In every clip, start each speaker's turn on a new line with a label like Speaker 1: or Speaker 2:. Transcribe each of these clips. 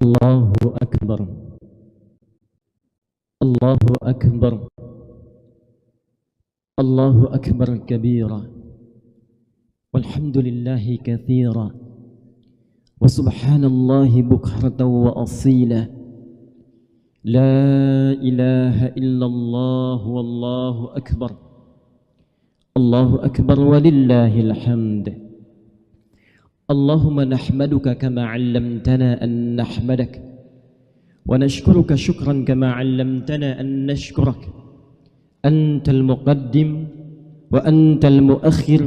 Speaker 1: الله أكبر الله أكبر الله أكبر كبيرا والحمد لله كثيرا وسبحان الله بكرة وأصيلا لا إله إلا الله والله أكبر الله أكبر ولله الحمد اللهم نحمدك كما علمتنا أن نحمدك ونشكرك شكرا كما علمتنا أن نشكرك أنت المقدم وأنت المؤخر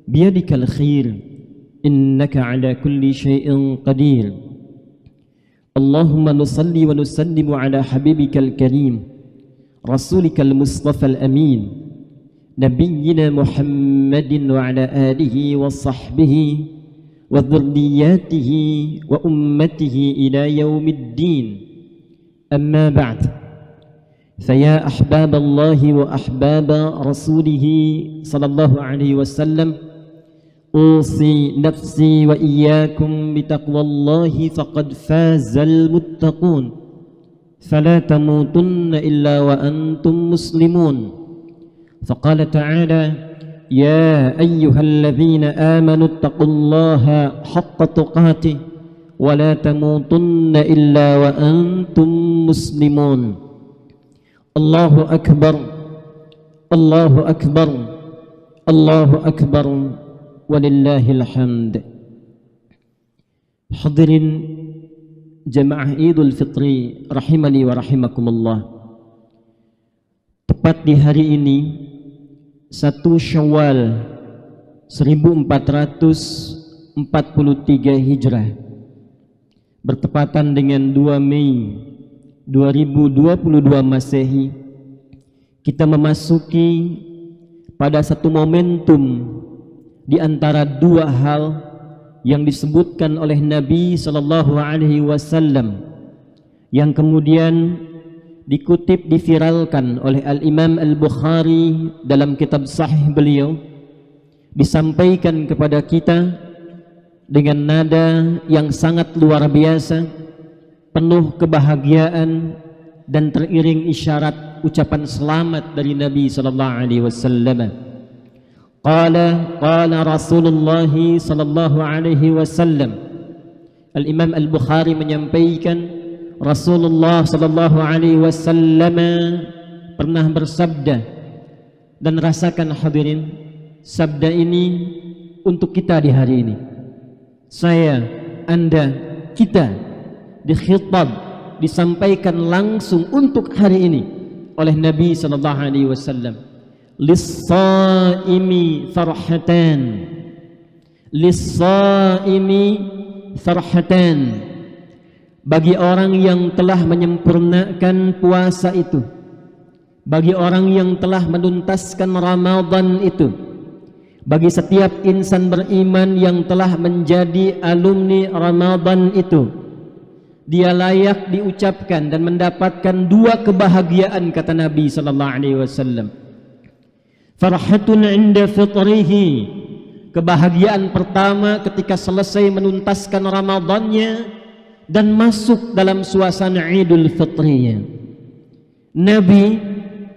Speaker 1: بيدك الخير إنك على كل شيء قدير اللهم نصلي ونسلم على حبيبك الكريم رسولك المصطفى الأمين نبينا محمد وعلى آله وصحبه وذرياته وأمته إلى يوم الدين أما بعد فيا أحباب الله وأحباب رسوله صلى الله عليه وسلم أوصي نفسي وإياكم بتقوى الله فقد فاز المتقون فلا تموتن إلا وأنتم مسلمون فقال تعالى يا أيها الذين آمنوا اتقوا الله حق تقاته ولا تموتن إلا وأنتم مسلمون الله أكبر الله أكبر الله أكبر ولله الحمد. Hadirin jamaah Idul Fitri rahimani wa rahimakumullah. Tepat di hari ini 1 Syawal 1443 Hijrah bertepatan dengan 2 Mei 2022 Masehi, kita memasuki pada satu momentum di antara dua hal yang disebutkan oleh Nabi sallallahu alaihi wasallam yang kemudian dikutip, diviralkan oleh Al-Imam Al-Bukhari dalam kitab sahih beliau, disampaikan kepada kita dengan nada yang sangat luar biasa, penuh kebahagiaan dan teriring isyarat ucapan selamat dari Nabi sallallahu alaihi wasallam. Qala Rasulullah sallallahu alaihi wasallam. Al-Imam Al-Bukhari menyampaikan Rasulullah sallallahu alaihi wasallam pernah bersabda, dan rasakan hadirin, sabda ini untuk kita di hari ini. Saya, Anda, kita dikhitab, disampaikan langsung untuk hari ini oleh Nabi sallallahu alaihi wasallam. Lis-shaimi farhatan, lis-shaimi farhatan. Bagi orang yang telah menyempurnakan puasa itu, bagi orang yang telah menuntaskan Ramadan itu, bagi setiap insan beriman yang telah menjadi alumni Ramadan itu, dia layak diucapkan dan mendapatkan dua kebahagiaan, kata Nabi sallallahu alaihi wasallam. Farhatun 'inda fitrihi, kebahagiaan pertama ketika selesai menuntaskan Ramadannya dan masuk dalam suasana Idul Fitrinya. Nabi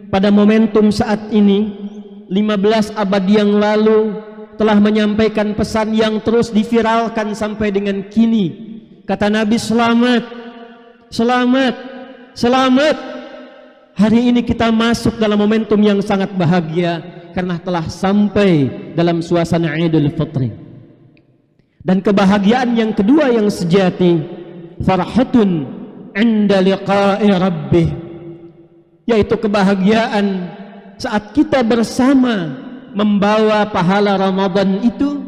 Speaker 1: pada momentum saat ini 15 abad yang lalu telah menyampaikan pesan yang terus diviralkan sampai dengan kini. Kata Nabi, selamat, selamat, selamat. Hari ini kita masuk dalam momentum yang sangat bahagia karena telah sampai dalam suasana Idul Fitri. Dan kebahagiaan yang kedua yang sejati, farhatun 'inda liqa'i rabbih, yaitu kebahagiaan saat kita bersama membawa pahala Ramadan itu,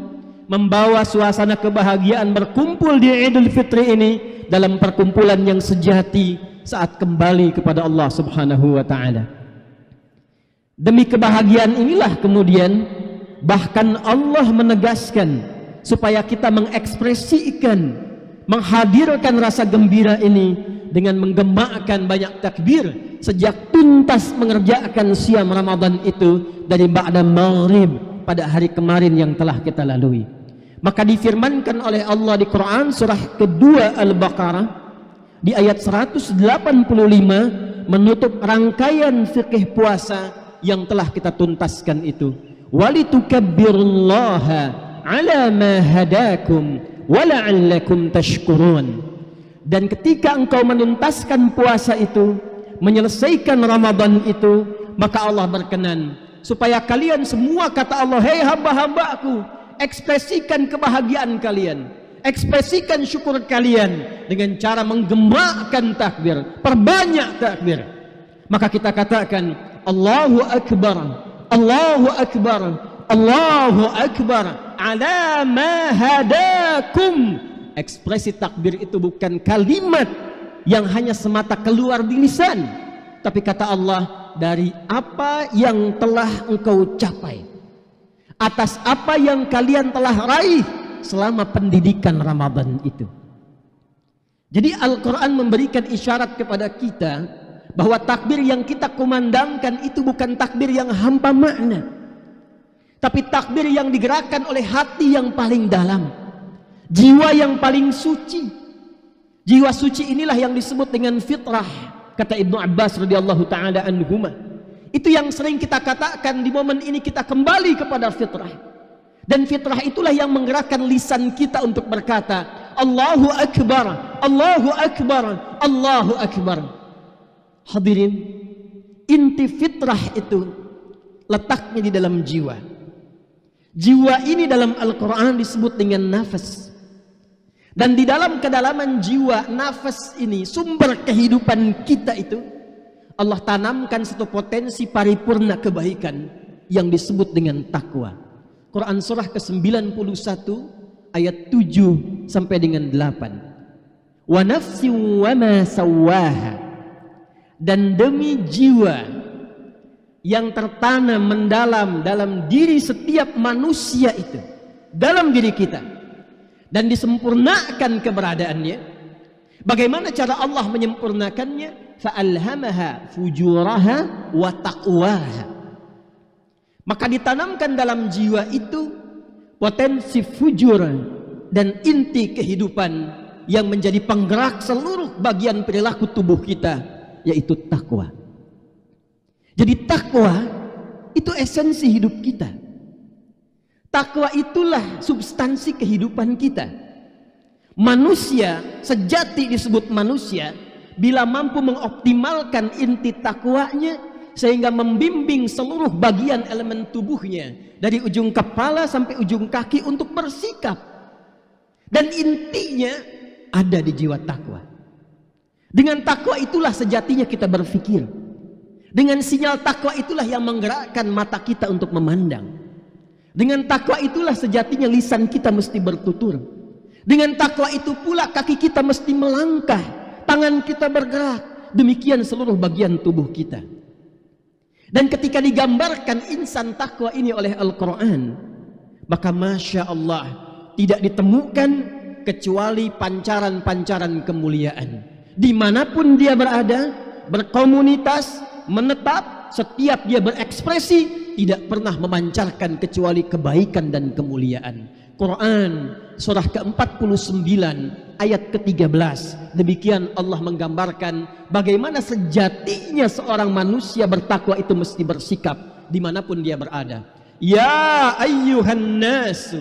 Speaker 1: membawa suasana kebahagiaan berkumpul di Idul Fitri ini dalam perkumpulan yang sejati saat kembali kepada Allah Subhanahu wa taala. Demi kebahagiaan inilah kemudian bahkan Allah menegaskan supaya kita mengekspresikan, menghadirkan rasa gembira ini dengan menggemakan banyak takbir sejak tuntas mengerjakan siam Ramadan itu dari ba'da maghrib pada hari kemarin yang telah kita lalui. Maka difirmankan oleh Allah di Quran surah kedua Al-Baqarah di ayat 185 menutup rangkaian fikih puasa yang telah kita tuntaskan itu. Walitukabbirullaha ala ma hadakum wa la'allakum tashkurun. Dan ketika engkau menuntaskan puasa itu, menyelesaikan Ramadan itu, maka Allah berkenan supaya kalian semua, kata Allah, hei hamba-hambaku, ekspresikan kebahagiaan kalian, ekspresikan syukur kalian dengan cara menggemakkan takbir, perbanyak takbir. Maka kita katakan Allahu Akbar, Allahu Akbar, Allahu Akbar ala ma hadakum. Ekspresi takbir itu bukan kalimat yang hanya semata keluar di lisan, tapi kata Allah, dari apa yang telah engkau capai, atas apa yang kalian telah raih selama pendidikan Ramadan itu. Jadi Al-Quran memberikan isyarat kepada kita bahwa takbir yang kita kumandangkan itu bukan takbir yang hampa makna, tapi takbir yang digerakkan oleh hati yang paling dalam, jiwa yang paling suci. Jiwa suci inilah yang disebut dengan fitrah, kata Ibnu Abbas radhiyallahu taala anhuma. Itu yang sering kita katakan di momen ini, kita kembali kepada fitrah. Dan fitrah itulah yang menggerakkan lisan kita untuk berkata Allahu Akbar, Allahu Akbar, Allahu Akbar. Hadirin, inti fitrah itu letaknya di dalam jiwa. Jiwa ini dalam Al-Quran disebut dengan nafas. Dan di dalam kedalaman jiwa, nafas ini, sumber kehidupan kita itu, Allah tanamkan satu potensi paripurna kebaikan yang disebut dengan takwa. Quran surah ke-91 ayat 7 sampai dengan 8. Wa nafsi wa ma sawaha. Dan demi jiwa yang tertanam mendalam dalam diri setiap manusia itu, dalam diri kita, dan disempurnakan keberadaannya. Bagaimana cara Allah menyempurnakannya? Fa'alhamaha fujuraha wa taqwaha. Maka ditanamkan dalam jiwa itu potensi fujur dan inti kehidupan yang menjadi penggerak seluruh bagian perilaku tubuh kita, yaitu takwa. Jadi takwa itu esensi hidup kita. Takwa itulah substansi kehidupan kita. Manusia sejati disebut manusia bila mampu mengoptimalkan inti takwanya, sehingga membimbing seluruh bagian elemen tubuhnya dari ujung kepala sampai ujung kaki untuk bersikap. Dan intinya ada di jiwa takwa. Dengan takwa itulah sejatinya kita berpikir. Dengan sinyal takwa itulah yang menggerakkan mata kita untuk memandang. Dengan takwa itulah sejatinya lisan kita mesti bertutur. Dengan takwa itu pula kaki kita mesti melangkah, tangan kita bergerak, demikian seluruh bagian tubuh kita. Dan ketika digambarkan insan takwa ini oleh Al-Quran, maka Masya Allah, tidak ditemukan kecuali pancaran-pancaran kemuliaan. Dimanapun dia berada, berkomunitas, menetap, setiap dia berekspresi, tidak pernah memancarkan kecuali kebaikan dan kemuliaan. Quran surah ke-49 ayat ke-13, demikian Allah menggambarkan bagaimana sejatinya seorang manusia bertakwa itu mesti bersikap dimanapun dia berada. Ya ayyuhan nasu.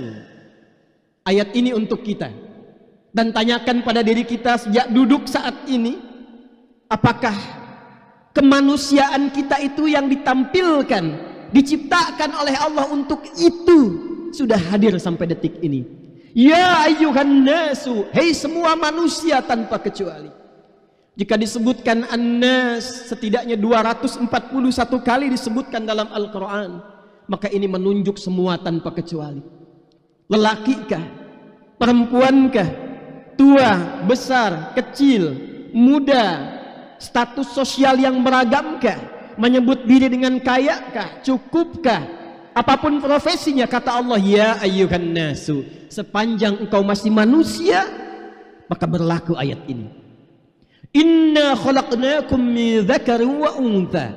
Speaker 1: Ayat ini untuk kita. Dan tanyakan pada diri kita sejak duduk saat ini, apakah kemanusiaan kita itu yang ditampilkan, diciptakan oleh Allah untuk itu sudah hadir sampai detik ini? Ya ayyuhan nasu, hei semua manusia tanpa kecuali. Jika disebutkan an-nas setidaknya 241 kali disebutkan dalam Al-Quran, maka ini menunjuk semua tanpa kecuali. Lelakikah, perempuankah, tua, besar, kecil, muda, status sosial yang beragamkah, menyebut diri dengan kayakah, cukupkah, apapun profesinya, kata Allah, ya ayyuhan nasu, sepanjang engkau masih manusia, maka berlaku ayat ini. Inna khalaqnakum min dzakarin wa untha.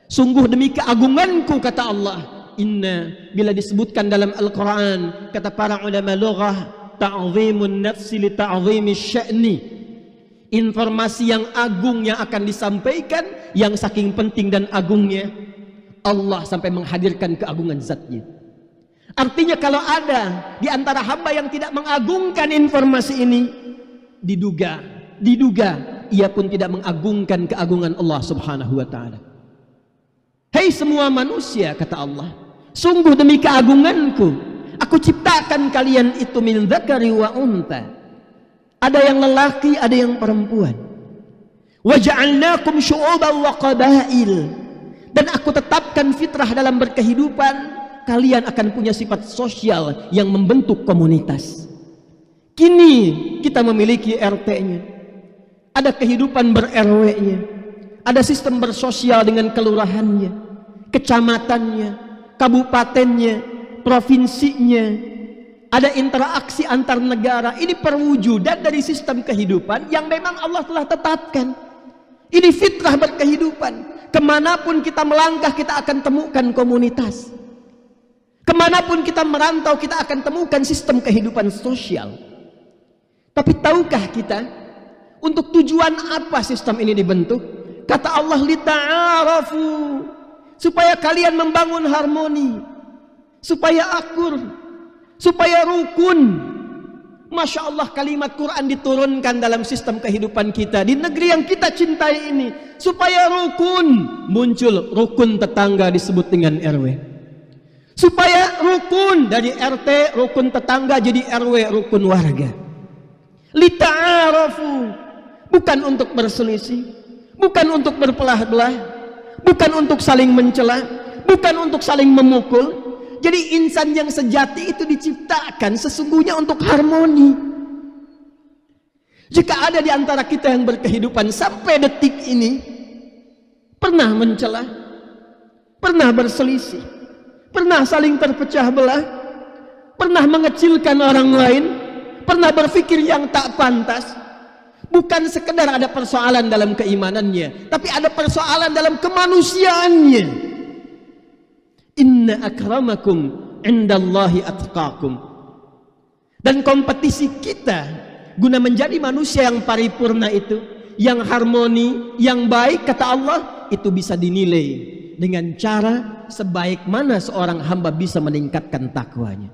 Speaker 1: Sungguh demi keagunganku, kata Allah. Inna, bila disebutkan dalam Al-Quran, kata para ulama lughah, ta'zimun nafsi li ta'zimi sya'ni. informasi yang agung yang akan disampaikan, yang saking penting dan agungnya, Allah sampai menghadirkan keagungan zatnya. Artinya kalau ada di antara hamba yang tidak mengagungkan informasi ini, diduga ia pun tidak mengagungkan keagungan Allah subhanahu wa ta'ala. Hei semua manusia, kata Allah, sungguh demi keagunganku aku ciptakan kalian itu min dzakari wa untha. Ada yang lelaki, ada yang perempuan. Wa ja'alnakum syu'uban wa qabail. Dan aku tetapkan fitrah dalam berkehidupan, kalian akan punya sifat sosial yang membentuk komunitas. Kini kita memiliki RT-nya, ada kehidupan ber-RW-nya, ada sistem bersosial dengan kelurahannya, kecamatannya, kabupatennya, provinsinya, ada interaksi antar negara. Ini perwujudan dari sistem kehidupan yang memang Allah telah tetapkan. Ini fitrah berkehidupan. Kemanapun kita melangkah, kita akan temukan komunitas. Kemanapun kita merantau, kita akan temukan sistem kehidupan sosial. Tapi tahukah kita untuk tujuan apa sistem ini dibentuk? Kata Allah, lita'arafu, supaya kalian membangun harmoni, supaya akur, supaya rukun. Masya Allah, kalimat Quran diturunkan dalam sistem kehidupan kita di negeri yang kita cintai ini, supaya rukun. Muncul rukun tetangga disebut dengan RW, supaya rukun dari RT, rukun tetangga jadi RW, rukun warga. Lita'arafu, bukan untuk berselisih, bukan untuk berpelah-belah, bukan untuk saling mencela, bukan untuk saling memukul. Jadi insan yang sejati itu diciptakan sesungguhnya untuk harmoni. Jika ada di antara kita yang berkehidupan sampai detik ini pernah mencela, pernah berselisih, pernah saling terpecah belah, pernah mengecilkan orang lain, pernah berpikir yang tak pantas, bukan sekedar ada persoalan dalam keimanannya, tapi ada persoalan dalam kemanusiaannya. Inna akramakum indallahi atqakum. Dan kompetisi kita guna menjadi manusia yang paripurna itu, yang harmoni, yang baik, kata Allah, itu bisa dinilai dengan cara sebaik mana seorang hamba bisa meningkatkan takwanya.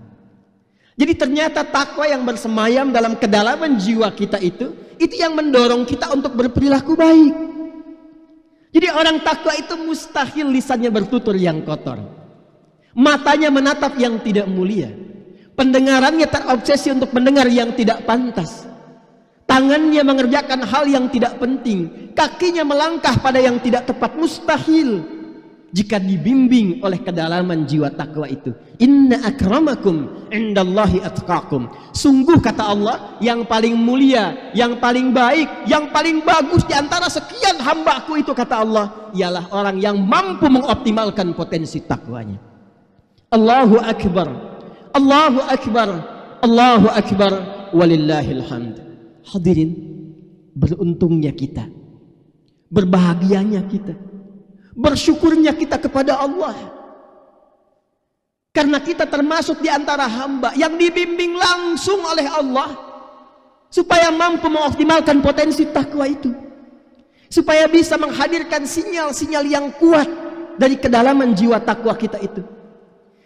Speaker 1: Jadi ternyata takwa yang bersemayam dalam kedalaman jiwa kita itu yang mendorong kita untuk berperilaku baik. Jadi orang takwa itu mustahil lisannya bertutur yang kotor, matanya menatap yang tidak mulia, pendengarannya terobsesi untuk mendengar yang tidak pantas, tangannya mengerjakan hal yang tidak penting, kakinya melangkah pada yang tidak tepat. Mustahil jika dibimbing oleh kedalaman jiwa takwa itu. Inna akramakum indallahi atqakum. Sungguh, kata Allah, yang paling mulia, yang paling baik, yang paling bagus di antara sekian hambaku itu, kata Allah, ialah orang yang mampu mengoptimalkan potensi takwanya. Allahu Akbar, Allahu Akbar, Allahu Akbar, walillahil hamd. Hadirin, beruntungnya kita, berbahagianya kita, bersyukurnya kita kepada Allah, karena kita termasuk di antara hamba yang dibimbing langsung oleh Allah supaya mampu mengoptimalkan potensi takwa itu, supaya bisa menghadirkan sinyal-sinyal yang kuat dari kedalaman jiwa takwa kita itu.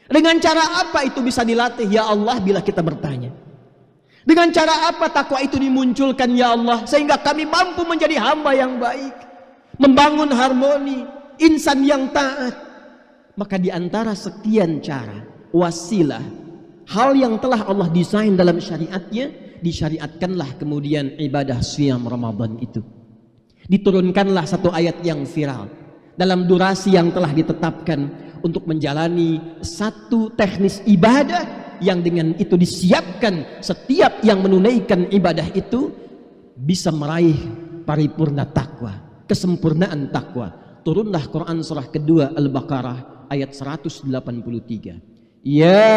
Speaker 1: Dengan cara apa itu bisa dilatih, ya Allah, bila kita bertanya? Dengan cara apa takwa itu dimunculkan, ya Allah, sehingga kami mampu menjadi hamba yang baik, membangun harmoni, insan yang taat? Maka di antara sekian cara, wasilah, hal yang telah Allah desain dalam syariatnya, disyariatkanlah kemudian ibadah siyam Ramadan itu. Diturunkanlah satu ayat yang viral dalam durasi yang telah ditetapkan untuk menjalani satu teknis ibadah yang dengan itu disiapkan setiap yang menunaikan ibadah itu bisa meraih paripurna takwa, kesempurnaan takwa. Turunlah Quran surah kedua Al-Baqarah ayat 183. Ya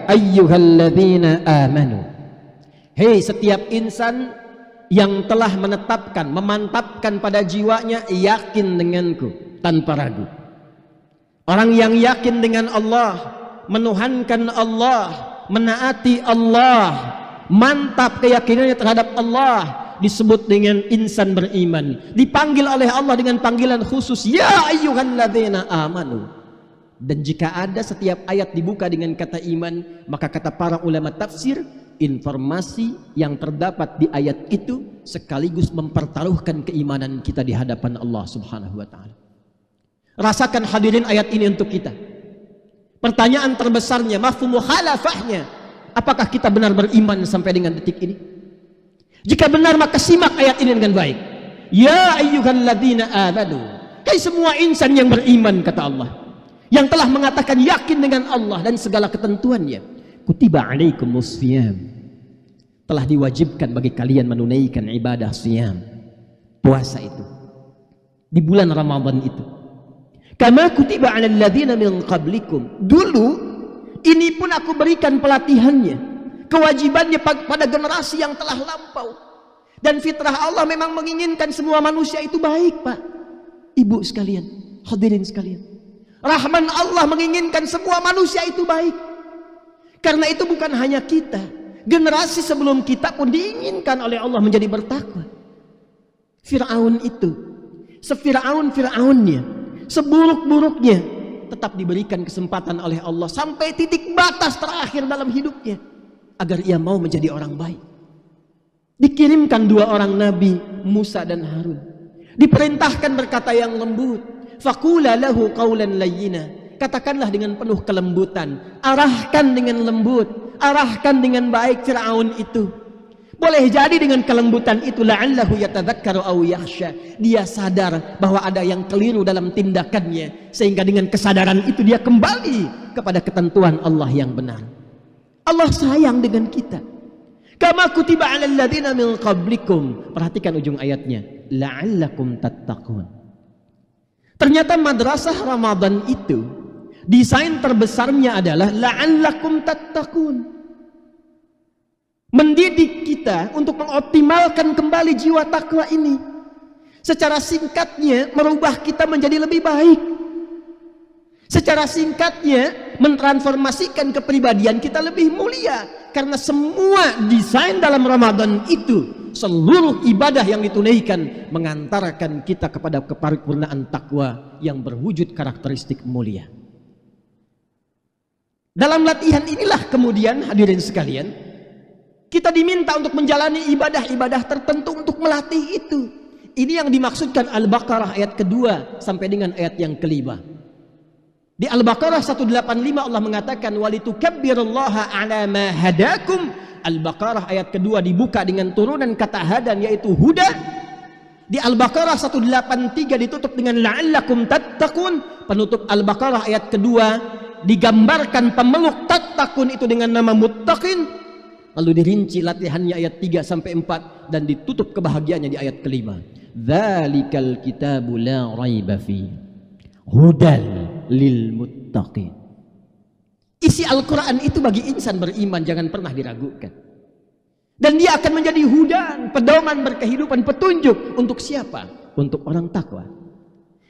Speaker 1: ayyuhalladzina amanu. Hei setiap insan yang telah menetapkan, memantapkan pada jiwanya, yakin denganku tanpa ragu. Orang yang yakin dengan Allah, menuhankan Allah, menaati Allah, mantap keyakinannya terhadap Allah, disebut dengan insan beriman, dipanggil oleh Allah dengan panggilan khusus, ya ayyuhalladzina amanu. Dan jika ada setiap ayat dibuka dengan kata iman, maka kata para ulama tafsir, informasi yang terdapat di ayat itu sekaligus mempertaruhkan keimanan kita di hadapan Allah Subhanahu wa taala. Rasakan hadirin ayat ini untuk kita. Pertanyaan terbesarnya, mafhum mukhalafahnya, apakah kita benar beriman sampai dengan detik ini? Jika benar, maka simak ayat ini dengan baik. Ya ayyuhalladzina amanu, hai semua insan yang beriman, kata Allah, yang telah mengatakan yakin dengan Allah dan segala ketentuannya, kutiba alaikumus siyam, telah diwajibkan bagi kalian menunaikan ibadah siyam, puasa itu di bulan Ramadan itu. Kama kutiba alal ladzina min qablikum, dulu ini pun aku berikan pelatihannya, kewajibannya pada generasi yang telah lampau. Dan fitrah Allah memang menginginkan semua manusia itu baik, Pak, Ibu sekalian, hadirin sekalian. Rahman Allah menginginkan semua manusia itu baik. Karena itu bukan hanya kita, generasi sebelum kita pun diinginkan oleh Allah menjadi bertakwa. Fir'aun itu, Fir'aunnya, seburuk-buruknya, tetap diberikan kesempatan oleh Allah sampai titik batas terakhir dalam hidupnya agar ia mau menjadi orang baik. Dikirimkan dua orang nabi, Musa dan Harun, diperintahkan berkata yang lembut, faqula lahu qawlan layyina, katakanlah dengan penuh kelembutan, arahkan dengan lembut, arahkan dengan baik Fir'aun itu. Boleh jadi dengan kelembutan itu la'allahu yatadzakkaru aw yakhsha, dia sadar bahwa ada yang keliru dalam tindakannya, sehingga dengan kesadaran itu dia kembali kepada ketentuan Allah yang benar. Allah sayang dengan kita. Kama kutiba 'alal ladzina min qablikum, perhatikan ujung ayatnya, la'allakum tattaqun. Ternyata madrasah Ramadan itu desain terbesarnya adalah la'allakum tattaqun, mendidik kita untuk mengoptimalkan kembali jiwa takwa ini. Secara singkatnya, merubah kita menjadi lebih baik. Secara singkatnya, mentransformasikan kepribadian kita lebih mulia. Karena semua desain dalam Ramadan itu, seluruh ibadah yang ditunaikan mengantarkan kita kepada keparipurnaan takwa yang berwujud karakteristik mulia. Dalam latihan inilah kemudian hadirin sekalian, kita diminta untuk menjalani ibadah-ibadah tertentu untuk melatih itu. Ini yang dimaksudkan Al-Baqarah ayat kedua sampai dengan ayat yang kelima. Di Al-Baqarah 185 Allah mengatakan walitukabbirullaha ala ma hadakum. Al-Baqarah ayat kedua dibuka dengan turunan kata hadan, yaitu huda. Di Al-Baqarah 183 ditutup dengan la'allakum tattaqun. Penutup Al-Baqarah ayat kedua digambarkan pemeluk tattaqun itu dengan nama muttaqin. Lalu dirinci latihannya ayat 3 sampai 4 dan ditutup kebahagiaannya di ayat kelima. Dzalikal kitabu la raiba fi hudal lil muttaqin. Isi Al-Quran itu bagi insan beriman jangan pernah diragukan. Dan dia akan menjadi hudan, pedoman berkehidupan, petunjuk untuk siapa? Untuk orang takwa.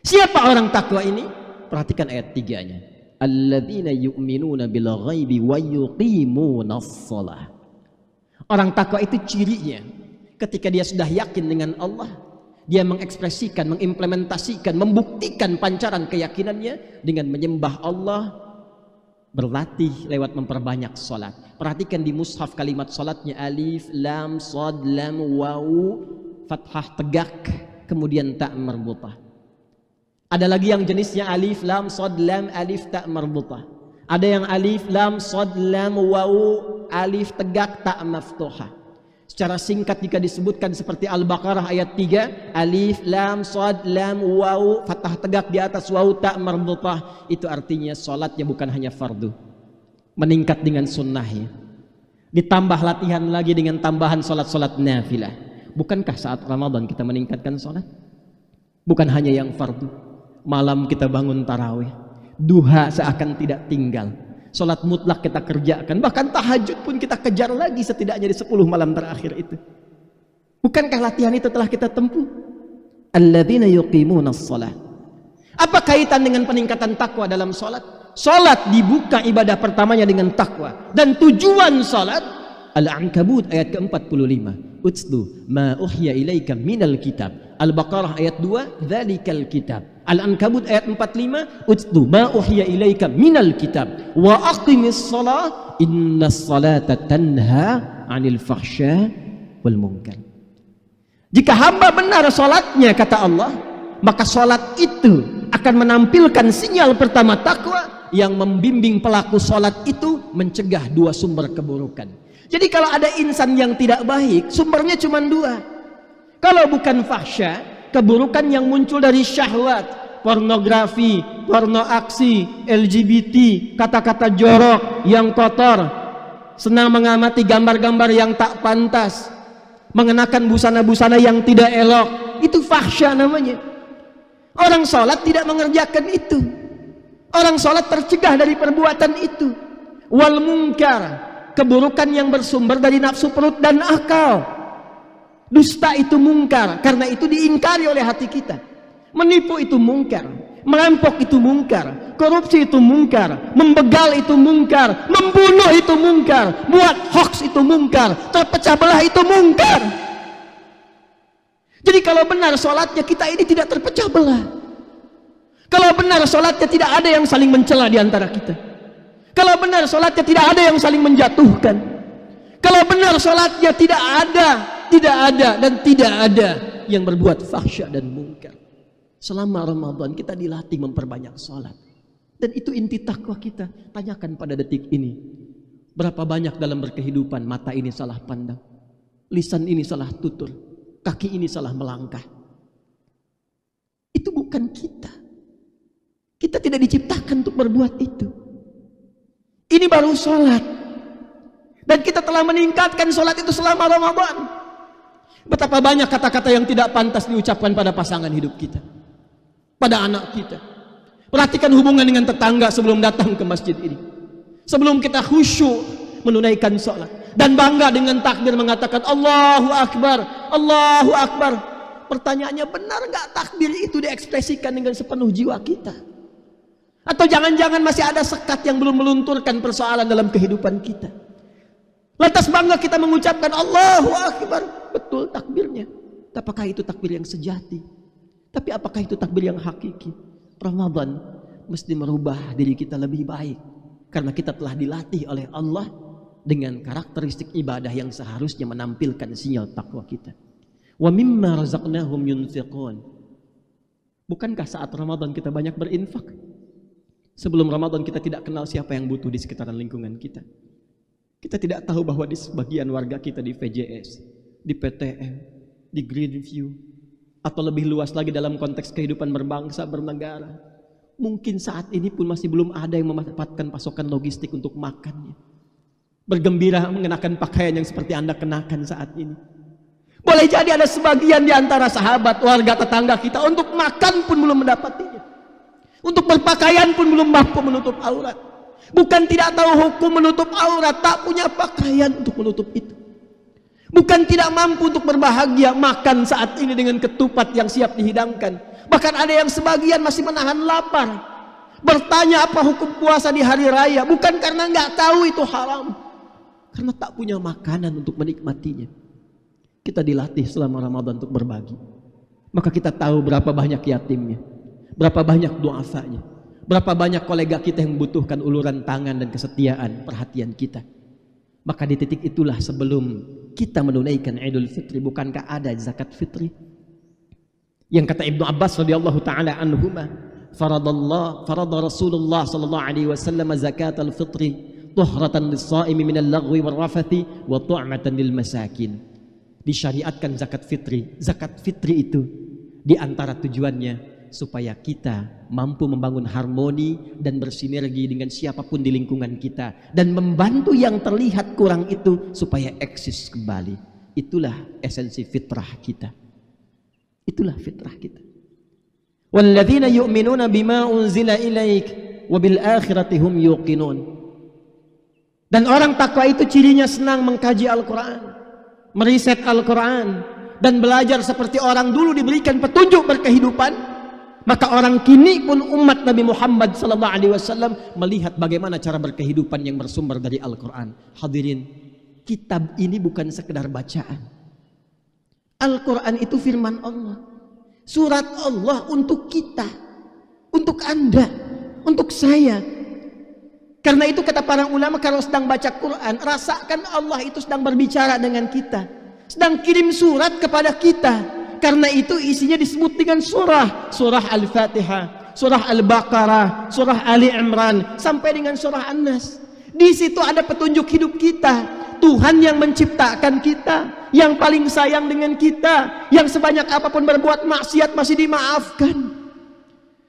Speaker 1: Siapa orang takwa ini? Perhatikan ayat 3-nya. Alladzina yu'minuna bil ghaibi wa yuqimunas shalah. Orang takwa itu cirinya ketika dia sudah yakin dengan Allah, dia mengekspresikan, mengimplementasikan, membuktikan pancaran keyakinannya dengan menyembah Allah, berlatih lewat memperbanyak salat. Perhatikan di mushaf kalimat salatnya alif, lam, shad, lam, waw, fathah tegak, kemudian ta marbutah. Ada lagi yang jenisnya alif, lam, shad, lam, alif, ta marbutah. Ada yang alif, lam, shad, lam, waw, alif tegak, ta maftuhah. Secara singkat jika disebutkan seperti Al-Baqarah ayat 3, alif, lam, shad, lam, waw, fathah tegak di atas waw, ta marbutah, itu artinya salatnya bukan hanya fardu, meningkat dengan sunnahnya, ditambah latihan lagi dengan tambahan salat-salat nafilah. Bukankah saat Ramadan kita meningkatkan salat? Bukan hanya yang fardu, malam kita bangun tarawih, duha seakan tidak tinggal, salat mutlak kita kerjakan, bahkan tahajud pun kita kejar lagi setidaknya di 10 malam terakhir itu. Bukankah latihan itu telah kita tempuh? Alladzina yuqimunas shalah. Apa kaitan dengan peningkatan takwa dalam salat? Salat dibuka ibadah pertamanya dengan takwa, dan tujuan salat Al-Ankabut ayat ke-45, utlu ma uhya ilaika minal kitab. Al-Baqarah ayat 2, dzalikal kitab. Al-Ankabut ayat 45, utlu ma uhya ilaika minal kitab wa aqimis shalah innas salata tanha 'anil fahsya wal munkar. Jika hamba benar salatnya, kata Allah, maka salat itu akan menampilkan sinyal pertama takwa yang membimbing pelaku salat itu mencegah dua sumber keburukan. Jadi kalau ada insan yang tidak baik, sumbernya cuma dua. Kalau bukan fahsya, keburukan yang muncul dari syahwat, pornografi, porno aksi, LGBT, kata-kata jorok yang kotor, senang mengamati gambar-gambar yang tak pantas, mengenakan busana-busana yang tidak elok, itu fahsya namanya. Orang sholat tidak mengerjakan itu. Orang sholat tercegah dari perbuatan itu. Wal munkar, keburukan yang bersumber dari nafsu perut dan akal. Dusta itu mungkar, karena itu diingkari oleh hati kita. Menipu itu mungkar, merampok itu mungkar, korupsi itu mungkar, membegal itu mungkar, membunuh itu mungkar, buat hoax itu mungkar, terpecah belah itu mungkar. Jadi kalau benar sholatnya kita ini tidak terpecah belah. Kalau benar sholatnya tidak ada yang saling mencela di antara kita. Kalau benar sholatnya tidak ada yang saling menjatuhkan. Kalau benar sholatnya tidak ada dan tidak ada yang berbuat fahsya dan mungkar. Selama Ramadan kita dilatih memperbanyak sholat. Dan itu inti takwa kita. Tanyakan pada detik ini, berapa banyak dalam berkehidupan mata ini salah pandang, lisan ini salah tutur, kaki ini salah melangkah. Itu bukan kita. Kita tidak diciptakan untuk berbuat itu. Ini baru sholat. Dan kita telah meningkatkan sholat itu selama Ramadan. Betapa banyak kata-kata yang tidak pantas diucapkan pada pasangan hidup kita, pada anak kita. Perhatikan hubungan dengan tetangga sebelum datang ke masjid ini. Sebelum kita khusyuk menunaikan sholat dan bangga dengan takbir mengatakan Allahu Akbar, Allahu Akbar. Pertanyaannya, benar nggak takbir itu diekspresikan dengan sepenuh jiwa kita? Atau jangan-jangan masih ada sekat yang belum melunturkan persoalan dalam kehidupan kita? Lantas bangga kita mengucapkan Allahu Akbar. Betul takbirnya. Apakah itu takbir yang sejati? Tapi apakah itu takbir yang hakiki? Ramadan mesti merubah diri kita lebih baik. Karena kita telah dilatih oleh Allah dengan karakteristik ibadah yang seharusnya menampilkan sinyal takwa kita. Wa mimma razaqnahum yunfiqun. Bukankah saat Ramadan kita banyak berinfak? Sebelum Ramadan kita tidak kenal siapa yang butuh di sekitaran lingkungan kita. Kita tidak tahu bahwa di sebagian warga kita di VJS, di PTM, di Greenview, atau lebih luas lagi dalam konteks kehidupan berbangsa, bernegara, mungkin saat ini pun masih belum ada yang mendapatkan pasokan logistik untuk makannya. Bergembira mengenakan pakaian yang seperti Anda kenakan saat ini. Boleh jadi ada sebagian di antara sahabat, warga, tetangga kita untuk makan pun belum mendapatinya. Untuk berpakaian pun belum mampu menutup aurat. Bukan tidak tahu hukum menutup aurat, tak punya pakaian untuk menutup itu. Bukan tidak mampu untuk berbahagia makan saat ini dengan ketupat yang siap dihidangkan. Bahkan ada yang sebagian masih menahan lapar. Bertanya apa hukum puasa di hari raya, bukan karena nggak tahu itu haram, karena tak punya makanan untuk menikmatinya. Kita dilatih selama Ramadan untuk berbagi. Maka kita tahu berapa banyak yatimnya, berapa banyak du'afanya, berapa banyak kolega kita yang membutuhkan uluran tangan dan kesetiaan perhatian kita. Maka di titik itulah sebelum kita menunaikan Idul Fitri, bukankah ada zakat fitri? Yang kata Ibnu Abbas radhiyallahu taala anhuma, farada Rasulullah sallallahu alaihi wasallam zakat al-fitri tuhratan lis-shaimi min al-laghwi war-rafathi wa tu'matan lil masakin. Disyariatkan zakat fitri. Zakat fitri itu di antara tujuannya supaya kita mampu membangun harmoni dan bersinergi dengan siapapun di lingkungan kita, dan membantu yang terlihat kurang itu supaya eksis kembali. Itulah esensi fitrah kita. Itulah fitrah kita. Walladzina yu'minuna bima unzila ilaik wa bil akhirati hum yuqinun. Dan orang takwa itu cirinya senang mengkaji Al-Quran, meriset Al-Quran, dan belajar seperti orang dulu diberikan petunjuk berkehidupan. Maka orang kini pun umat Nabi Muhammad SAW melihat bagaimana cara berkehidupan yang bersumber dari Al-Quran. Hadirin, kitab ini bukan sekedar bacaan. Al-Quran itu firman Allah, surat Allah untuk kita, untuk Anda, untuk saya. Karena itu kata para ulama, kalau sedang baca Quran, rasakan Allah itu sedang berbicara dengan kita, sedang kirim surat kepada kita. Karena itu isinya disebut dengan surah Al-Fatihah, surah Al-Baqarah, surah Ali Imran, sampai dengan surah An-Nas. Di situ ada petunjuk hidup kita. Tuhan yang menciptakan kita, yang paling sayang dengan kita, yang sebanyak apapun berbuat maksiat masih dimaafkan,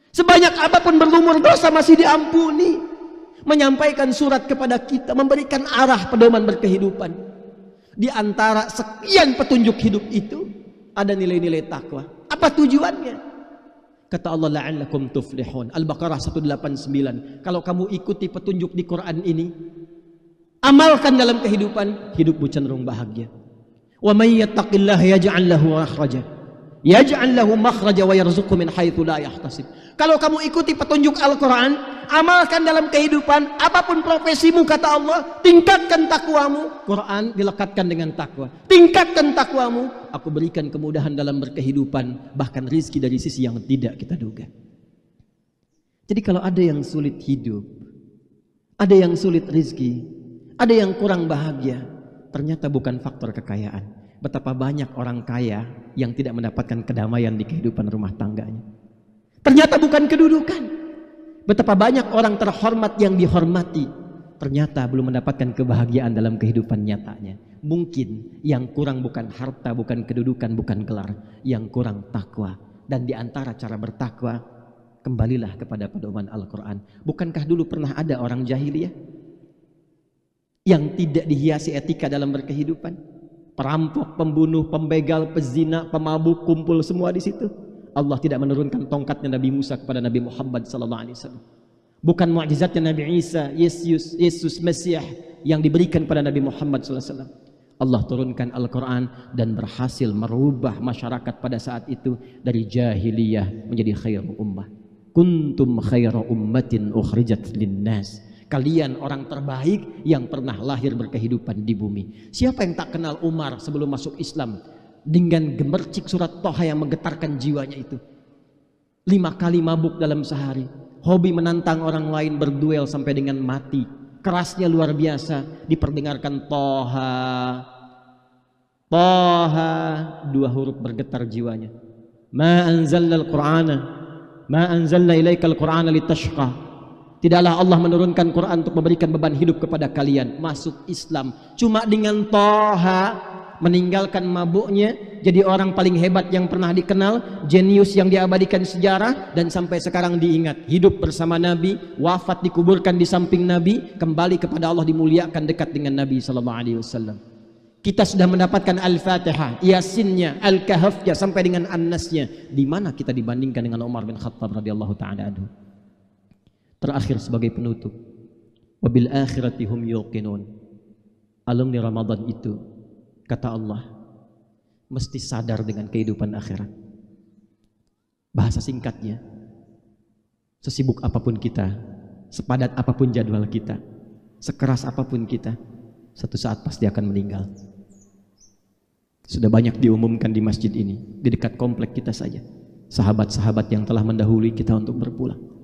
Speaker 1: sebanyak apapun berlumur dosa masih diampuni, menyampaikan surat kepada kita, memberikan arah pedoman berkehidupan. Di antara sekian petunjuk hidup itu ada nilai-nilai takwa. Apa tujuannya? Kata Allah, la'allakum tuflihun. Al-Baqarah 189. Kalau kamu ikuti petunjuk di Quran ini, amalkan dalam kehidupan, hidupmu cenderung bahagia. Wa may yattaqillaha yaj'al lahu makhraja. Yaj'al lahu makhraja wa yarzuqhu min haitsu la yahtasib. Kalau kamu ikuti petunjuk Al-Quran, amalkan dalam kehidupan, apapun profesimu, kata Allah, tingkatkan takwamu. Quran dilekatkan dengan takwa. Tingkatkan takwamu, aku berikan kemudahan dalam berkehidupan, bahkan rizki dari sisi yang tidak kita duga. Jadi kalau ada yang sulit hidup, ada yang sulit rizki, ada yang kurang bahagia, ternyata bukan faktor kekayaan. Betapa banyak orang kaya yang tidak mendapatkan kedamaian di kehidupan rumah tangganya. Ternyata bukan kedudukan. Betapa banyak orang terhormat yang dihormati, ternyata belum mendapatkan kebahagiaan dalam kehidupan nyatanya. Mungkin yang kurang bukan harta, bukan kedudukan, bukan gelar, yang kurang takwa. Dan di antara cara bertakwa, kembalilah kepada pedoman Al-Quran. Bukankah dulu pernah ada orang jahiliyah yang tidak dihiasi etika dalam berkehidupan? Perampok, pembunuh, pembegal, pezina, pemabuk, kumpul semua di situ. Allah tidak menurunkan tongkatnya Nabi Musa kepada Nabi Muhammad SAW. Bukan mukjizatnya Nabi Isa, Yesus Mesias yang diberikan pada Nabi Muhammad SAW. Allah turunkan Al-Quran dan berhasil merubah masyarakat pada saat itu dari jahiliyah menjadi khairu ummah. Kuntum khairu ummatin ukhrijat linnas. Kalian orang terbaik yang pernah lahir berkehidupan di bumi. Siapa yang tak kenal Umar sebelum masuk Islam? Dengan gemercik surat Toha yang menggetarkan jiwanya itu. 5 kali mabuk dalam sehari. Hobi menantang orang lain, berduel sampai dengan mati. Kerasnya luar biasa. Diperdengarkan Toha. Toha. 2 huruf bergetar jiwanya. Ma anzalna al-Qur'ana. Ma anzalna ilaika al-Qur'ana litashqa. Tidaklah Allah menurunkan Quran untuk memberikan beban hidup kepada kalian. Masuk Islam cuma dengan Toha, meninggalkan mabuknya, jadi orang paling hebat yang pernah dikenal, jenius yang diabadikan sejarah, dan sampai sekarang diingat. Hidup bersama Nabi, wafat dikuburkan di samping Nabi, kembali kepada Allah dimuliakan dekat dengan Nabi SAW. Kita sudah mendapatkan Al-Fatihah, Yasinnya, Al-Kahfnya, sampai dengan An-Nasnya. Di mana kita dibandingkan dengan Umar bin Khattab radhiyallahu ta'ala anhu? Terakhir sebagai penutup, wabil akhirati hum yuqinun. Alumni Ramadan itu, kata Allah, mesti sadar dengan kehidupan akhirat. Bahasa singkatnya, sesibuk apapun kita, sepadat apapun jadwal kita, sekeras apapun kita, satu saat pasti akan meninggal. Sudah banyak diumumkan di masjid ini, di dekat komplek kita saja. Sahabat-sahabat yang telah mendahului kita untuk berpulang.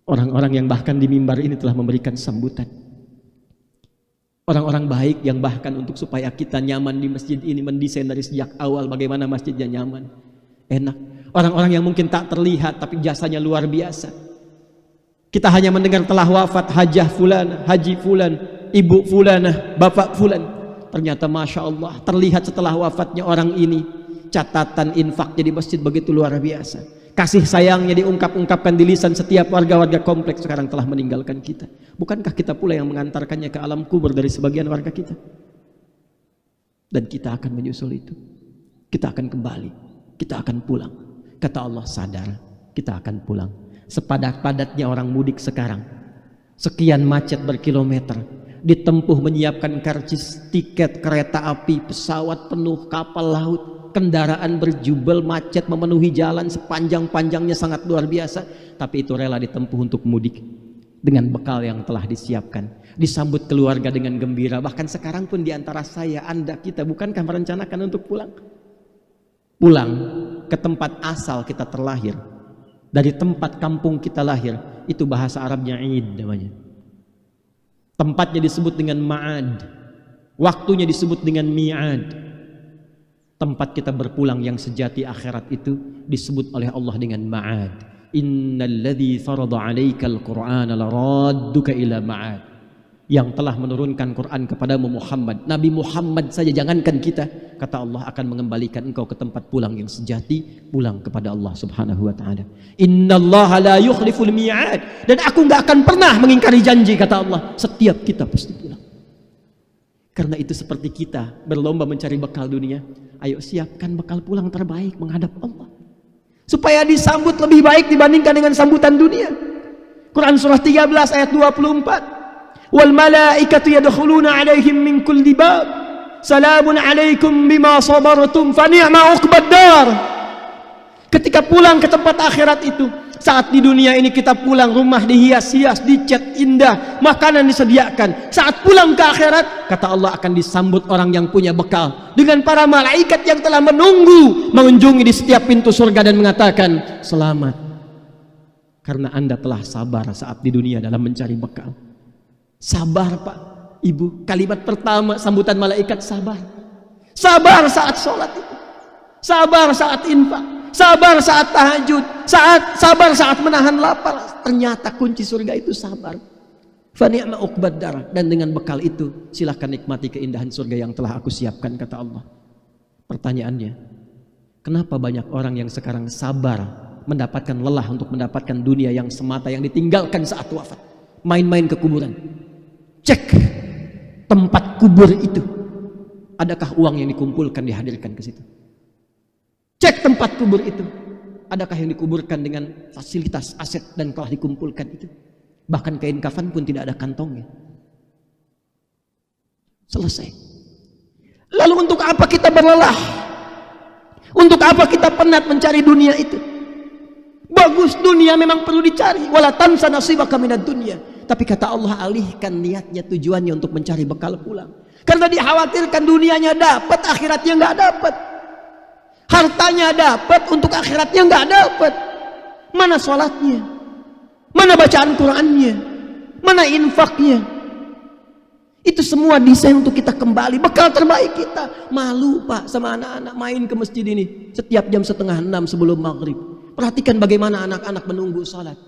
Speaker 1: Orang-orang yang bahkan di mimbar ini telah memberikan sambutan. Orang-orang baik yang bahkan untuk supaya kita nyaman di masjid ini mendesain dari sejak awal bagaimana masjidnya nyaman, enak. Orang-orang yang mungkin tak terlihat tapi jasanya luar biasa. Kita hanya mendengar telah wafat hajah fulan, haji fulan, ibu fulanah, bapak fulan. Ternyata Masya Allah terlihat setelah wafatnya orang ini, catatan infaknya di masjid begitu luar biasa. Kasih sayangnya diungkap-ungkapkan di lisan setiap warga-warga kompleks sekarang telah meninggalkan kita. Bukankah kita pula yang mengantarkannya ke alam kubur dari sebagian warga kita? Dan kita akan menyusul itu. Kita akan kembali. Kita akan pulang. Kata Allah, sadar, kita akan pulang. Sepadat-padatnya orang mudik sekarang. Sekian macet berkilometer. Ditempuh menyiapkan karcis, tiket, kereta api, pesawat penuh, kapal laut. Kendaraan berjubel, macet memenuhi jalan sepanjang-panjangnya sangat luar biasa, tapi itu rela ditempuh untuk mudik dengan bekal yang telah disiapkan, disambut keluarga dengan gembira. Bahkan sekarang pun diantara saya, Anda, kita bukankah merencanakan untuk pulang? pulang ke tempat asal kita terlahir, dari tempat kampung kita lahir, itu bahasa Arabnya Id namanya. Tempatnya disebut dengan ma'ad, waktunya disebut dengan mi'ad. Tempat kita berpulang yang sejati akhirat itu disebut oleh Allah dengan ma'ad. Innalladzi farada 'alaikal qur'ana laradduka ila ma'ad. Yang telah menurunkan Quran kepadamu Muhammad, Nabi Muhammad saja, jangankan kita, kata Allah akan mengembalikan engkau ke tempat pulang yang sejati, pulang kepada Allah Subhanahu wa taala. Innallaha la yukhliful mi'ad, dan aku enggak akan pernah mengingkari janji, kata Allah. Setiap kita pasti pulang. Karena itu seperti kita berlomba mencari bekal dunia, ayo siapkan bekal pulang terbaik menghadap Allah, supaya disambut lebih baik dibandingkan dengan sambutan dunia. Quran surah 13 ayat 24. Wal malaikatu yadkhuluna 'alaihim min kulli bab salamun 'alaikum bima sabartum fa ni'ma 'uqbad dar. Ketika pulang ke tempat akhirat itu, saat di dunia ini kita pulang, rumah dihias-hias, dicat indah, makanan disediakan. Saat pulang ke akhirat, kata Allah akan disambut orang yang punya bekal dengan para malaikat yang telah menunggu mengunjungi di setiap pintu surga dan mengatakan, selamat, karena Anda telah sabar saat di dunia dalam mencari bekal. Sabar Pak, Ibu, kalimat pertama sambutan malaikat sabar. Sabar saat sholat itu, sabar saat infak, sabar saat tahajud, sabar saat menahan lapar. Ternyata kunci surga itu sabar. Fa ni'ma uqbad dar, dan dengan bekal itu silahkan nikmati keindahan surga yang telah aku siapkan, kata Allah. Pertanyaannya, kenapa banyak orang yang sekarang sabar mendapatkan lelah untuk mendapatkan dunia yang semata yang ditinggalkan saat wafat, main-main ke kuburan? Cek tempat kubur itu, adakah uang yang dikumpulkan dihadirkan ke situ? Cek tempat kubur itu, adakah yang dikuburkan dengan fasilitas aset dan telah dikumpulkan itu? Bahkan kain kafan pun tidak ada kantongnya. Selesai. Lalu untuk apa kita berlelah? Untuk apa kita penat mencari dunia itu? Bagus, dunia memang perlu dicari. Wala tansa nasibaka minad dunya. Tapi kata Allah, alihkan niatnya, tujuannya untuk mencari bekal pulang. Karena dikhawatirkan dunianya dapat, akhiratnya nggak dapat. Hartanya dapat, untuk akhiratnya nggak dapat. Mana sholatnya? Mana bacaan Qurannya? Mana infaknya? Itu semua desain untuk kita kembali, bekal terbaik kita. Malu Pak sama anak-anak main ke masjid ini setiap jam 5:30 sebelum maghrib. Perhatikan bagaimana anak-anak menunggu sholat.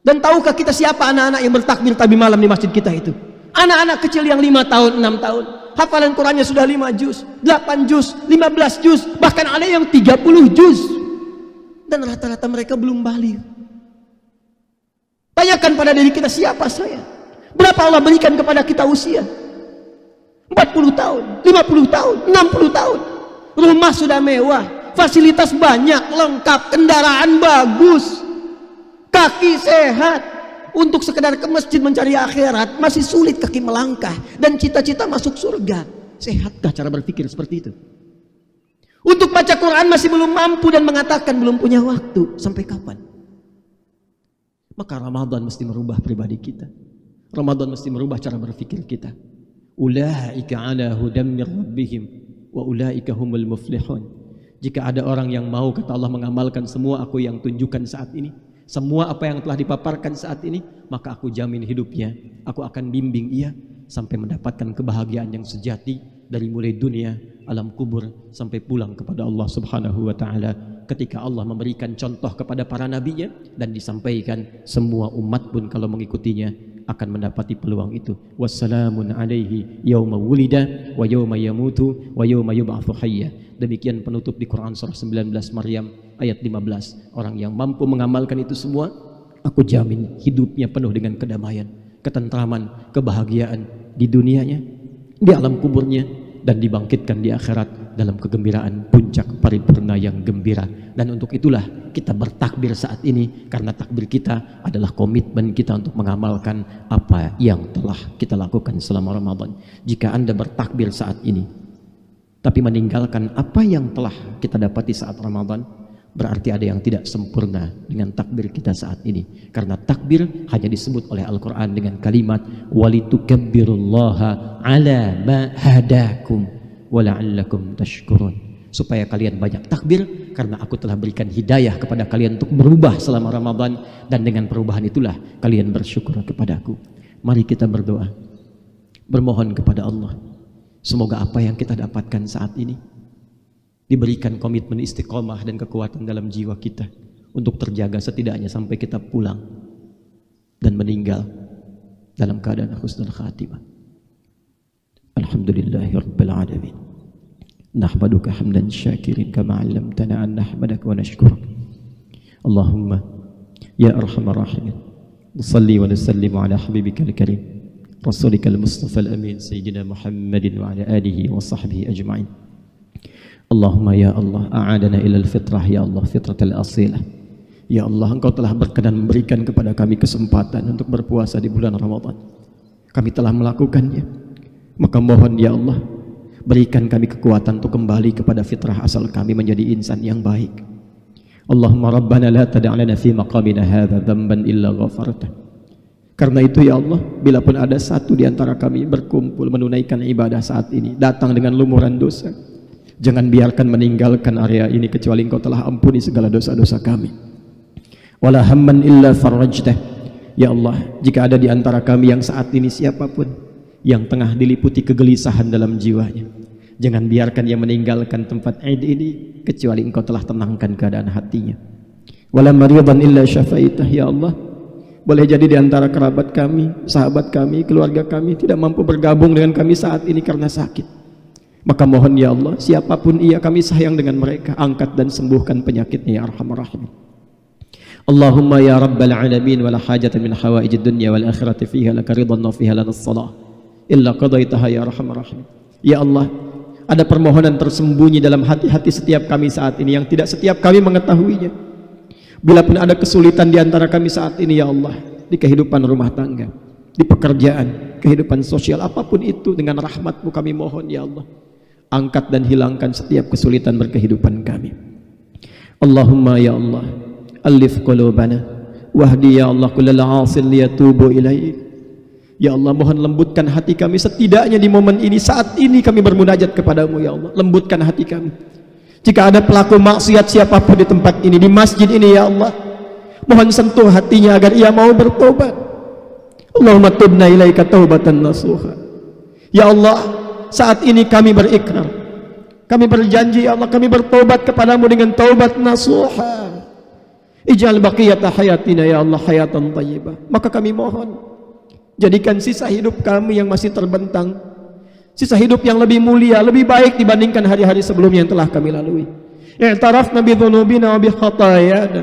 Speaker 1: Dan tahukah kita siapa anak-anak yang bertakbir tadi malam di masjid kita itu? Anak-anak kecil yang 5 tahun, 6 tahun. Hafalan Qurannya sudah 5 juz, 8 juz, 15 juz, bahkan ada yang 30 juz. Dan rata-rata mereka belum balik. Tanyakan pada diri kita, siapa saya? Berapa Allah berikan kepada kita usia? 40 tahun, 50 tahun, 60 tahun. Rumah sudah mewah, fasilitas banyak, lengkap, kendaraan bagus, kaki sehat. Untuk sekedar ke masjid mencari akhirat masih sulit kaki melangkah, dan cita-cita masuk surga. Sehatkah cara berpikir seperti itu? Untuk baca Quran masih belum mampu dan mengatakan belum punya waktu. Sampai kapan? Maka Ramadan mesti merubah pribadi kita. Ramadan mesti merubah cara berpikir kita. Ulaika ala hudam mir rabbihim wa ulaika humul muflihun. Jika ada orang yang mau, kata Allah, mengamalkan semua aku yang tunjukkan saat ini, semua apa yang telah dipaparkan saat ini, maka aku jamin hidupnya, aku akan bimbing ia sampai mendapatkan kebahagiaan yang sejati, dari mulai dunia, alam kubur, sampai pulang kepada Allah Subhanahu wa ta'ala. Ketika Allah memberikan contoh kepada para nabinya dan disampaikan, semua umat pun kalau mengikutinya akan mendapati peluang itu. Wassalamun alaihi yawma wulida wa yawma yamutu wa yawma yub'atsu hayya. Demikian penutup di Quran surah 19 Maryam ayat 15. Orang yang mampu mengamalkan itu semua, aku jamin hidupnya penuh dengan kedamaian, ketentraman, kebahagiaan di dunianya, di alam kuburnya, dan dibangkitkan di akhirat dalam kegembiraan puncak paripurna yang gembira. Dan untuk itulah kita bertakbir saat ini, karena takbir kita adalah komitmen kita untuk mengamalkan apa yang telah kita lakukan selama Ramadan. Jika Anda bertakbir saat ini tapi meninggalkan apa yang telah kita dapati saat Ramadan, berarti ada yang tidak sempurna dengan takbir kita saat ini. Karena takbir hanya disebut oleh Al-Quran dengan kalimat walitukabbirullaha ala ma hadakum wa la'allakum tashkurun, supaya kalian banyak takbir, karena aku telah berikan hidayah kepada kalian untuk berubah selama Ramadan, dan dengan perubahan itulah kalian bersyukur kepadaku. Mari kita berdoa, bermohon kepada Allah, semoga apa yang kita dapatkan saat ini diberikan komitmen istiqomah dan kekuatan dalam jiwa kita untuk terjaga setidaknya sampai kita pulang dan meninggal dalam keadaan husnul khatimah. Alhamdulillahirabbil alamin. Nahmaduka hamdan syakirin kama 'allamtana an nahmadaka wa nashkuruk. Allahumma ya arhamar rahimin, shalli wa nusallimu ala habibikal karim rasulikal mustafa al-amin sayyidina Muhammadin wa ala alihi wa sahbihi ajma'in. Allahumma ya Allah, a'adana ilal fitrah ya Allah, fitratal asilah. Ya Allah, Engkau telah berkenan memberikan kepada kami kesempatan untuk berpuasa di bulan Ramadan. Kami telah melakukannya, maka mohon ya Allah, berikan kami kekuatan untuk kembali kepada fitrah asal kami menjadi insan yang baik. Allahumma rabbana la tada'lana fi maqamina hadha dhanban illa ghafartah. Karena itu ya Allah, bila pun ada satu di antara kami berkumpul menunaikan ibadah saat ini, datang dengan lumuran dosa, jangan biarkan meninggalkan area ini kecuali Engkau telah ampuni segala dosa-dosa kami. Wala hamman illa farajtah. Ya Allah, jika ada di antara kami yang saat ini siapapun yang tengah diliputi kegelisahan dalam jiwanya, jangan biarkan ia meninggalkan tempat Eid ini kecuali Engkau telah tenangkan keadaan hatinya. Wala maridan illa syafaitah. Ya Allah, boleh jadi di antara kerabat kami, sahabat kami, keluarga kami tidak mampu bergabung dengan kami saat ini karena sakit. Maka mohon ya Allah, siapapun ia kami sayang dengan mereka, angkat dan sembuhkan penyakitnya ya arhamar rahimin. Allahumma ya rabbal alamin, wala hajatan min hawaijid dunya wal akhirati fiha laka ridhan wa fiha lana salah illa qadaitaha ya arhamar rahimin. Ya Allah, ada permohonan tersembunyi dalam hati-hati setiap kami saat ini yang tidak setiap kami mengetahuinya. Bila pun ada kesulitan di antara kami saat ini ya Allah, di kehidupan rumah tangga, di pekerjaan, kehidupan sosial, apapun itu, dengan rahmat-Mu kami mohon ya Allah, angkat dan hilangkan setiap kesulitan berkehidupan kami. Allahumma ya Allah, alif qulubana wahdi ya Allah kullal 'asil liyatubu ilaik. Ya Allah, mohon lembutkan hati kami setidaknya di momen ini, saat ini kami bermunajat kepadamu ya Allah, lembutkan hati kami. Jika ada pelaku maksiat siapapun di tempat ini, di masjid ini ya Allah, mohon sentuh hatinya agar ia mau bertobat. Allahumma tubna ilaika taubatan nasuha. Ya Allah, saat ini kami berikrar, kami berjanji ya Allah, kami bertobat kepadamu dengan taubat nasuha. Ij'al baqiyata hayatina ya Allah hayatan thayyibah. Maka kami mohon, jadikan sisa hidup kami yang masih terbentang sisa hidup yang lebih mulia, lebih baik dibandingkan hari-hari sebelumnya yang telah kami lalui. I'tarafna bi dzunubina wa bi khatayana.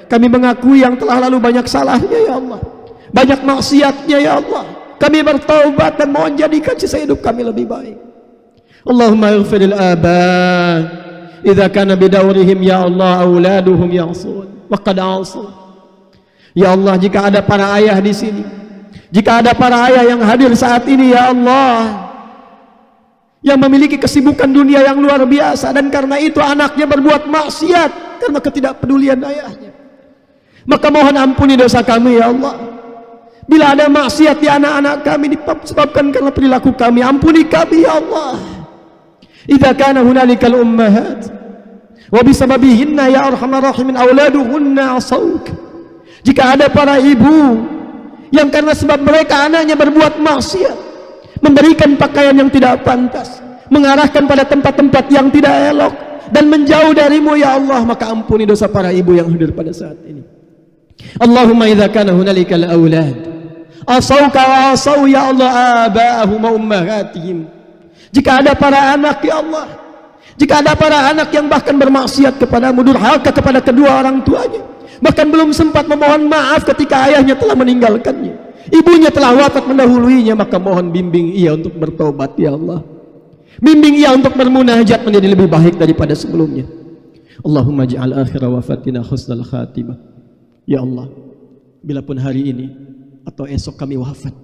Speaker 1: Kami mengakui yang telah lalu banyak salahnya ya Allah, banyak maksiatnya ya Allah. Kami bertaubat dan mohon jadikan sisa hidup kami lebih baik. Allahumma ighfir lil aba idza kana bidawrihim ya Allah auladuhum ya'sun wa qad 'asu. Ya Allah, jika ada para ayah di sini, jika ada para ayah yang hadir saat ini ya Allah, yang memiliki kesibukan dunia yang luar biasa, dan karena itu anaknya berbuat maksiat karena ketidakpedulian ayahnya, maka mohon ampuni dosa kami ya Allah. Bila ada maksiat di anak-anak kami disebabkan karena perilaku kami, ampuni kami ya Allah. Idza kana hunalikal ummahat wa bisababihinna ya arhamar rahimin auladuhunna asawk. Jika ada para ibu yang karena sebab mereka anaknya berbuat maksiat, memberikan pakaian yang tidak pantas, mengarahkan pada tempat-tempat yang tidak elok, dan menjauh darimu ya Allah, maka ampuni dosa para ibu yang hadir pada saat ini. Allahumma idza kana hunalikal aulad asauka wa asau ya Allah aba'ahum wa ummahatihim. Jika ada para anak ya Allah, jika ada para anak yang bahkan bermaksiat kepadamu, durhaka kepada kedua orang tuanya, bahkan belum sempat memohon maaf ketika ayahnya telah meninggalkannya, ibunya telah wafat mendahuluinya, maka mohon bimbing ia untuk bertobat ya Allah, bimbing ia untuk bermunajat menjadi lebih baik daripada sebelumnya. Allahumma ja'al akhir wafatina husnul khatimah. Ya Allah, bila pun hari ini atau esok kami wafat,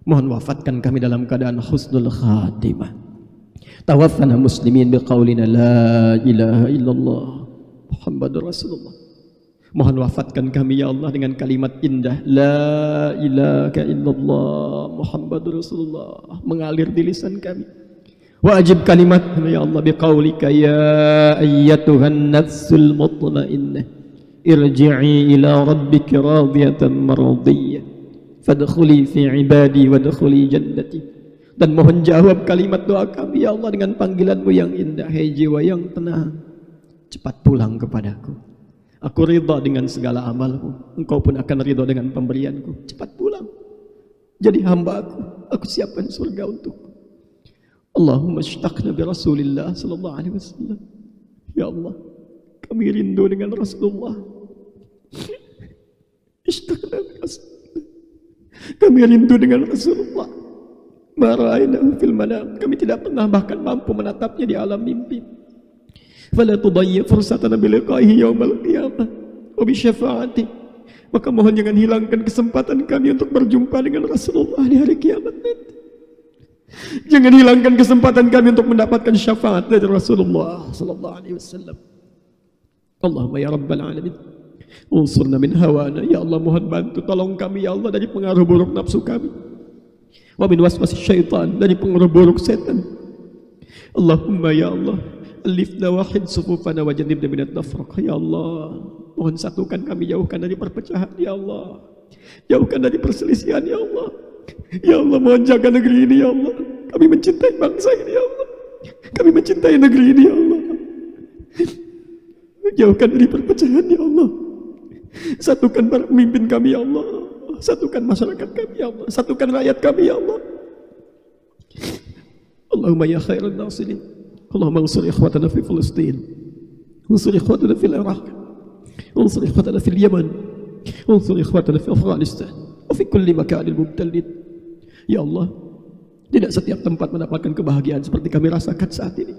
Speaker 1: mohon wafatkan kami dalam keadaan husnul khatimah. Tawaffana muslimin biqaulina la ilaha illallah Muhammadur Rasulullah. Mohon wafatkan kami ya Allah dengan kalimat indah la ilaha illallah Muhammadur Rasulullah mengalir di lisan kami. Wajib kalimatnya ya Allah biqaulika ya ayyatuhan nafsul mutmainnah irji'i ila rabbika radiyatan mardiyah fadkhuli fi ibadi wadkhuli jannati. Dan mohon jawab kalimat doa kami ya Allah dengan panggilanmu yang indah. Hai jiwa yang tenang, cepat pulang kepadaku. Aku ridha dengan segala amalmu, engkau pun akan ridha dengan pemberianku. Cepat pulang jadi hamba aku siapkan surga untukmu. Allahumma ishtaqna bi Rasulillah sallallahu alaihi wasallam. Ya Allah, kami rindu dengan Rasulullah. Ishtaqna bi Rasulillah. Kami rindu dengan Rasulullah. Ma ra'aynahu fil manam. Kami tidak pernah bahkan mampu menatapnya di alam mimpi. Fala tudayyi fursatana bi liqa'ihi yaumal qiyamah wa bi syafa'ati. Maka mohon jangan hilangkan kesempatan kami untuk berjumpa dengan Rasulullah di hari kiamat nanti. Jangan hilangkan kesempatan kami untuk mendapatkan syafaat dari Rasulullah sallallahu alaihi wasallam. Allahumma ya rabbal alamin, unsurna min hawana. Ya Allah, mohon bantu tolong kami ya Allah dari pengaruh buruk nafsu kami. Wa min waswasis syaitan, dari pengaruh buruk setan. Allahumma ya Allah, alifna wahid sufufana wa jannibna minat tafraq. Ya Allah, mohon satukan kami, jauhkan dari perpecahan ya Allah. Jauhkan dari perselisihan ya Allah. Ya Allah, mohon jaga negeri ini ya Allah. Kami mencintai bangsa ini ya Allah. Kami mencintai negeri ini ya Allah. Jauhkan dari perpecahan ya Allah. Satukan para pemimpin kami ya Allah. Satukan masyarakat kami ya Allah. Satukan rakyat kami ya Allah. Allahumma ya khairan nasirin. Allahumma ansur ikhwatana fi Palestin. Ansur ikhwatana fil Iraq. Ansur ikhwatana fil Yaman. Ansur ikhwatana fi Afghanistan. Wa fi kulli makanil mubtalin. Ya Allah, tidak setiap tempat mendapatkan kebahagiaan seperti kami rasakan saat ini.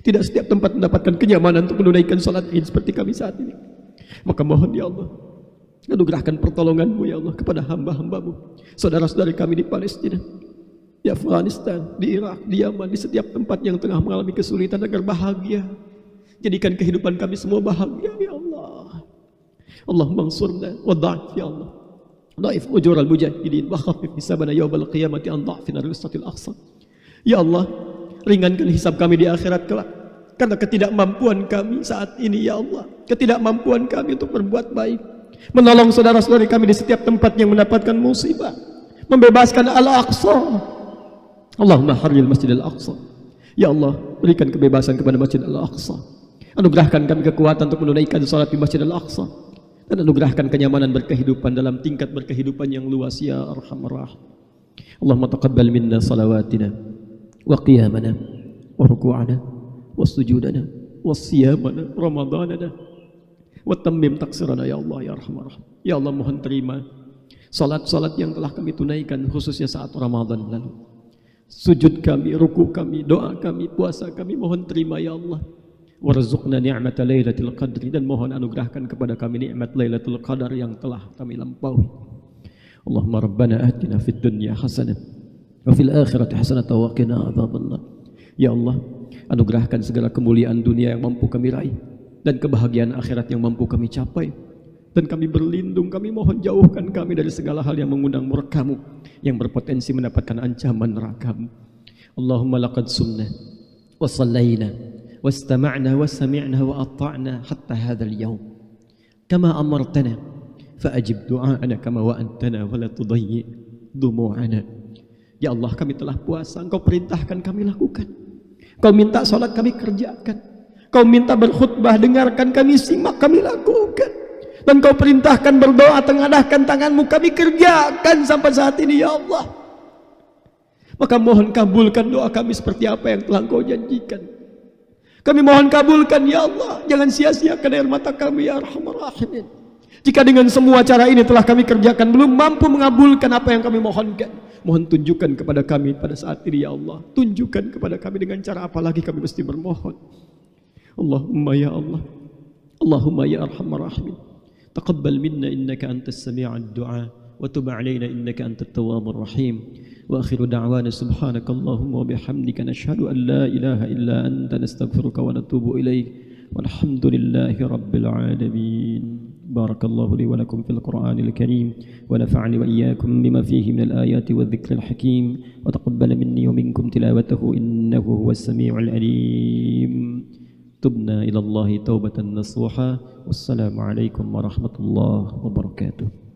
Speaker 1: Tidak setiap tempat mendapatkan kenyamanan untuk menunaikan salat Id seperti kami saat ini. Maka mohon ya Allah, anugerahkan pertolongan-Mu ya Allah kepada hamba-hamba-Mu, saudara-saudari kami di Palestina, di Afghanistan, di Irak, di Yaman, di setiap tempat yang tengah mengalami kesulitan agar bahagia. Jadikan kehidupan kami semua bahagia ya Allah. Allahumma ansurna wa dha'if ya Allah. Dhaif ujur al-mujahidin wa khafif hisabana yawmal qiyamati an dha'fina al-ustatil aqsa. Ya Allah, ringankan hisab kami di akhirat kelak karena ketidakmampuan kami saat ini ya Allah. Ketidakmampuan kami untuk berbuat baik, menolong saudara-saudari kami di setiap tempat yang mendapatkan musibah, membebaskan Al-Aqsa. Allahumma harril Masjid Al-Aqsa. Ya Allah, berikan kebebasan kepada Masjid Al-Aqsa. Anugerahkan kami kekuatan untuk menunaikan salat di Masjid Al-Aqsa. Dan anugerahkan kenyamanan berkehidupan dalam tingkat berkehidupan yang luas ya Arhamar Rahim. Allahumma taqabbal minna salawatina wa qiyamana wa ruku'ana wa sujudana wa siyamana ramadanana wa tammim taksirana ya Allah ya Arhamar Rahim. Ya Allah, mohon terima salat-salat yang telah kami tunaikan khususnya saat Ramadan lalu. Sujud kami, ruku kami, doa kami, puasa kami, mohon terima ya Allah. Warzuqna ni'mata lailatul qadri, dan mohon anugerahkan kepada kami nikmat lailatul qadar yang telah kami lampaui. Allahumma rabbana atina fid dunya hasanah wa fil akhirati hasanah wa qina adzabannar. Ya Allah, anugerahkan segala kemuliaan dunia yang mampu kami raih dan kebahagiaan akhirat yang mampu kami capai. Dan kami berlindung, kami mohon jauhkan kami dari segala hal yang mengundang murka-Mu, yang berpotensi mendapatkan ancaman neraka-Mu. Allahumma laqad sumna wa sallaina واستمعنا وسمعنا وأطعنا حتى هذا اليوم كما أمرتنا فأجب دعاءنا كما وأنتنا ولا تضيع دموعنا. Ya Allah, kami telah puasa, Engkau perintahkan kami lakukan. Kau minta salat kami kerjakan. Kau minta berkhutbah dengarkan kami simak kami lakukan. Dan Kau perintahkan berdoa tengadahkan tangan-Mu kami kerjakan sampai saat ini ya Allah. Maka mohon kabulkan doa kami seperti apa yang telah Engkau janjikan. Kami mohon kabulkan ya Allah, jangan sia-siakan air mata kami ya Arhamar Rahimin. Jika dengan semua cara ini telah kami kerjakan belum mampu mengabulkan apa yang kami mohonkan, mohon tunjukkan kepada kami pada saat ini ya Allah. Tunjukkan kepada kami dengan cara apa lagi kami mesti bermohon. Allahumma ya Allah, Allahumma ya Arhamar Rahimin, taqabbal minna innaka antas sami'ud du'a wa tub 'alaina innaka antat tawwabur rahim. Wa akhiru da'wana subhanakallahumma wa bihamdika nashhadu an la ilaha illa anta nastaghfiruka wa natubu ilaik. Walhamdulillahi rabbil alamin. Barakallahu li wa lakum fil Qur'anil Karim wa nafa'ani wa iyyakum bima fihi minal ayati wadh dhikril hakim wa taqabbal minni wa minkum tilawatahu innahu huwas samiul alim. Tubna ila Allah taubatan nasuha. Wassalamu alaikum warahmatullahi wabarakatuh.